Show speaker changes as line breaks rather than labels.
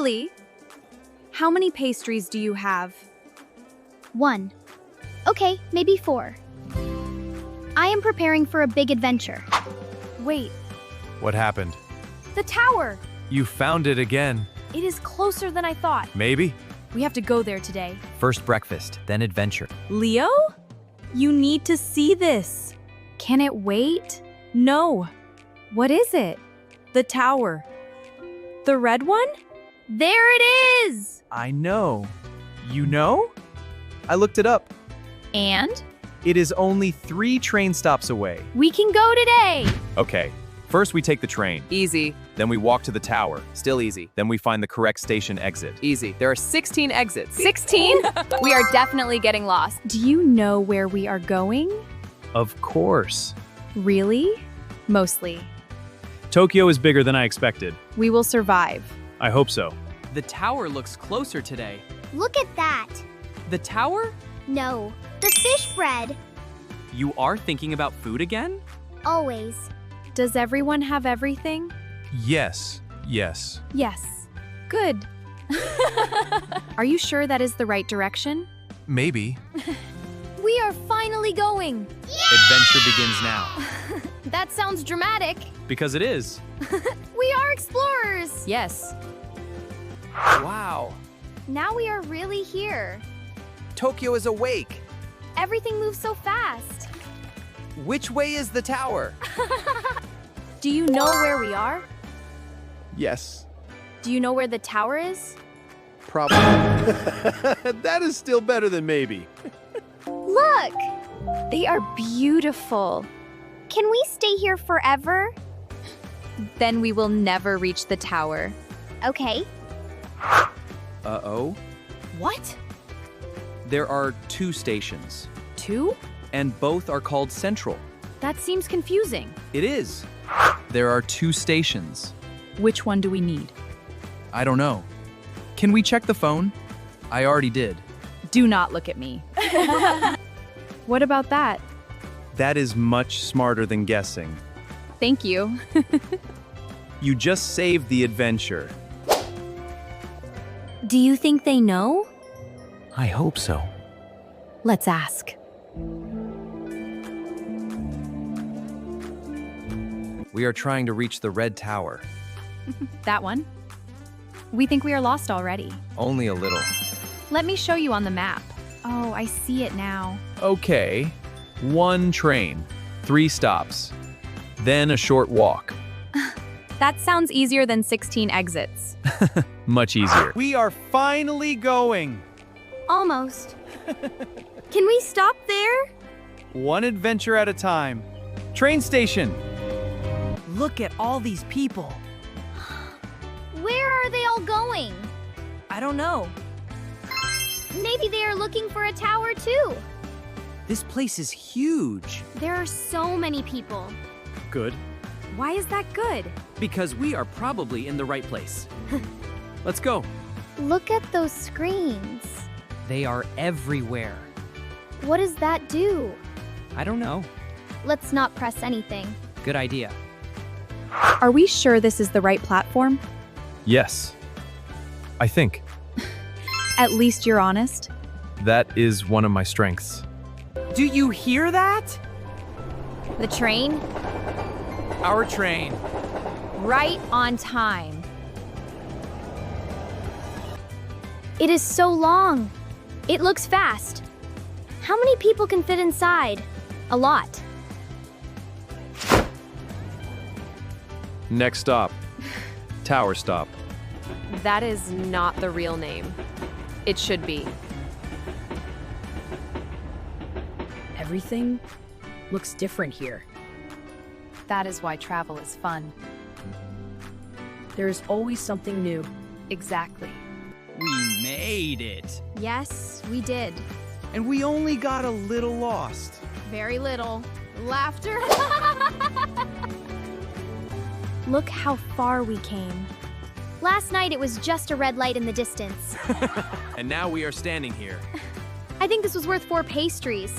Really? How many pastries do you have?
1. Okay, maybe 4. I am preparing for a big adventure.
Wait,
What happened?
the tower!
You found it again.
It is closer than I thought.
Maybe?
We have to go there today.
First breakfast, then adventure.
Leo? You need to see this. Can it wait? No. What is it? The tower. The red one? There it is!
I know. You know? I looked it up.
And
It is only 3 train stops away.
we can go today.
Okay, first we take the train.
Easy,
Then we walk to the tower. Still easy. Then we find the correct station exit.
easy. There are 16 exits.
16?
We are definitely getting lost.
Do you know where we are going?
Of course.
Really? Mostly.
Tokyo is bigger than I expected.
We will survive.
I hope so.
The tower looks closer today.
Look at that.
The tower?
No, the fish bread.
You are thinking about food again?
Always.
Does everyone have everything?
Yes. Yes.
Yes. Good. Are you sure that is the right direction?
Maybe.
We are finally going.
Adventure begins now.
That sounds dramatic.
Because it is.
We are explorers.
Yes.
Wow.
Now we are really here.
Tokyo is awake.
Everything moves so fast.
Which way is the tower?
Do you know where we are?
Yes,
Do you know where the tower is?
probably. That is still better than maybe.
Look!
They are beautiful.
Can we stay here forever?
Then we will never reach the tower.
Okay.
Uh-oh.
What?
There are 2 stations,
2?
and both are called Central.
That seems confusing.
It is. There are 2 stations.
Which one do we need?
I don't know. Can we check the phone? I already did.
Do not look at me. What about that?
That is much smarter than guessing.
Thank you.
You just saved the adventure.
Do you think they know?
I hope so.
Let's ask.
We are trying to reach the red tower.
That one? We think we are lost already.
Only a little.
Let me show you on the map. Oh, I see it now.
Okay. 1 train, 3 stops, then a short walk.
That sounds easier than 16 exits.
Much easier. We are finally going.
Almost. Can we stop there?
One adventure at a time. Train station.
Look at all these people.
Where are they all going?
I don't know.
Maybe they are looking for a tower too.
This place is huge.
There are so many people.
Good.
Why is that good?
Because we are probably in the right place. Let's go.
Look at those screens.
They are everywhere.
What does that do?
I don't know.
Let's not press anything.
Good idea.
Are we sure this is the right platform?
Yes. I think.
At least you're honest.
That is one of my strengths.
Do you hear that?
The train?
Our train.
Right on time.
It is so long. It looks fast. How many people can fit inside? A lot.
Next stop. Tower stop.
That is not the real name. It should be.
Everything looks different here.
That is why travel is fun.
There is always something new.
Exactly.
We made it.
Yes, we did.
And we only got a little lost.
Very little. Laughter.
Look how far we came.
Last night it was just a red light in the distance.
And now we are standing here.
I think this was worth 4 pastries.